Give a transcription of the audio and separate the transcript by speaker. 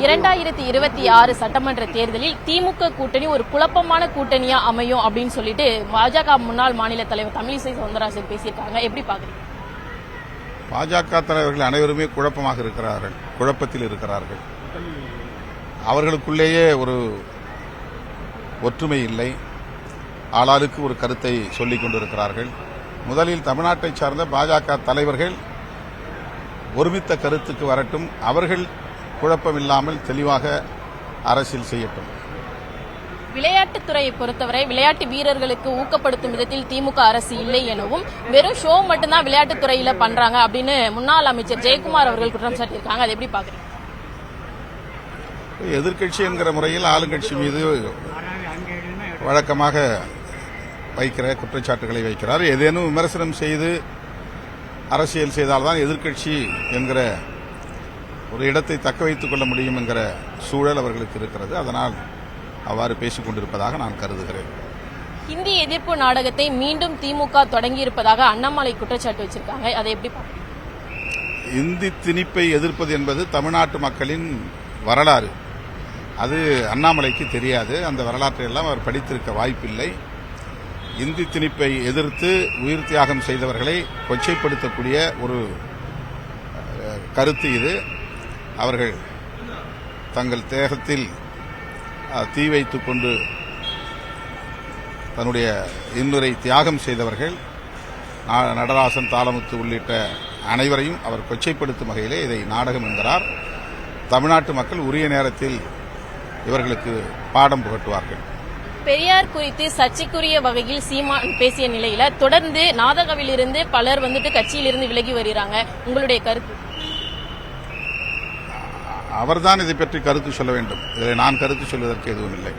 Speaker 1: 2026 சட்டமன்ற தேர்தலில் திமுக கூட்டணி ஒரு குழப்பமான கூட்டணியா அமையும் அப்படின்னு சொல்லிட்டு பாஜக முன்னாள் மாநில தலைவர் தமிழிசை சவுந்தரராஜன் பேசியிருக்காங்க. எப்படி பாக்குறீங்க?
Speaker 2: பாஜக தலைவர்கள் அனைவருமே குழப்பமாக இருக்கிறார்கள், குழப்பத்தில் இருக்கிறார்கள். அவர்களுக்குள்ளேயே ஒரு ஒற்றுமை இல்லை. ஆளாளுக்கு ஒரு கருத்தை சொல்லிக் கொண்டிருக்கிறார்கள். முதலில் தமிழ்நாட்டை சார்ந்த பாஜக தலைவர்கள் ஒருமித்த கருத்துக்கு வரட்டும். அவர்கள் குழப்பமில்லாமல் தெளிவாக அரசியல் செய்யட்டும்.
Speaker 1: விளையாட்டுத்துறையை பொறுத்தவரை விளையாட்டு வீரர்களுக்கு ஊக்கப்படுத்தும் விதத்தில் திமுக அரசு இல்லை எனவும் வெறும் ஷோ மட்டும்தான் விளையாட்டுத்துறையில பண்றாங்க அப்படின்னு முன்னாள் அமைச்சர் ஜெயக்குமார் அவர்கள் குற்றம் சாட்டியிருக்காங்க. அதை எப்படி பாக்குறீங்க?
Speaker 2: எதிர்க்கட்சி என்கிற முறையில் ஆளுங்கட்சி மீது வழக்கமாக வைக்கிற குற்றச்சாட்டுகளை வைக்கிறார். ஏதேனும் விமர்சனம் செய்து அரசியல் செய்தால்தான் எதிர்க்கட்சி என்கிற ஒரு இடத்தை தக்க வைத்துக் கொள்ள முடியும் என்கிற சூழல் அவர்களுக்கு இருக்கிறது. அதனால் அவ்வாறு பேசிக் கொண்டிருப்பதாக நான் கருதுகிறேன்.
Speaker 1: ஹிந்தி எதிர்ப்பு நாடகத்தை மீண்டும் திமுக தொடங்கியிருப்பதாக அண்ணாமலை குற்றச்சாட்டு வச்சிருக்காங்க. அதை எப்படி பாக்குறீங்க?
Speaker 2: இந்தி திணிப்பை எதிர்ப்பது என்பது தமிழ்நாட்டு மக்களின் வரலாறு. அது அண்ணாமலைக்கு தெரியாது. அந்த வரலாற்றை எல்லாம் அவர் படித்திருக்க வாய்ப்பில்லை. இந்தி திணிப்பை எதிர்த்து உயிர் தியாகம் செய்தவர்களை கொச்சைப்படுத்தக்கூடிய ஒரு கருத்து இது. அவர்கள் தங்கள் தேகத்தில் தீ வைத்துக் கொண்டு தன்னுடைய இன்னுரை தியாகம் செய்தவர்கள். நடராசன், தாளமுத்து உள்ளிட்ட அனைவரையும் அவர் கொச்சைப்படுத்தும் வகையிலே இதை நாடகம் என்கிறார். தமிழ்நாட்டு மக்கள் உரிய நேரத்தில் இவர்களுக்கு பாடம் புகட்டுவார்கள்.
Speaker 1: பெரியார் குறித்து சர்ச்சைக்குரிய வகையில் சீமான் பேசிய நிலையில தொடர்ந்து நாதகவிலிருந்து பலர் கட்சியிலிருந்து விலகி வருகிறாங்க. உங்களுடைய கருத்து?
Speaker 2: அவர்தான் இதை பற்றி கருத்து சொல்ல வேண்டும். இதில் நான் கருத்து சொல்வதற்கு எதுவும் இல்லை.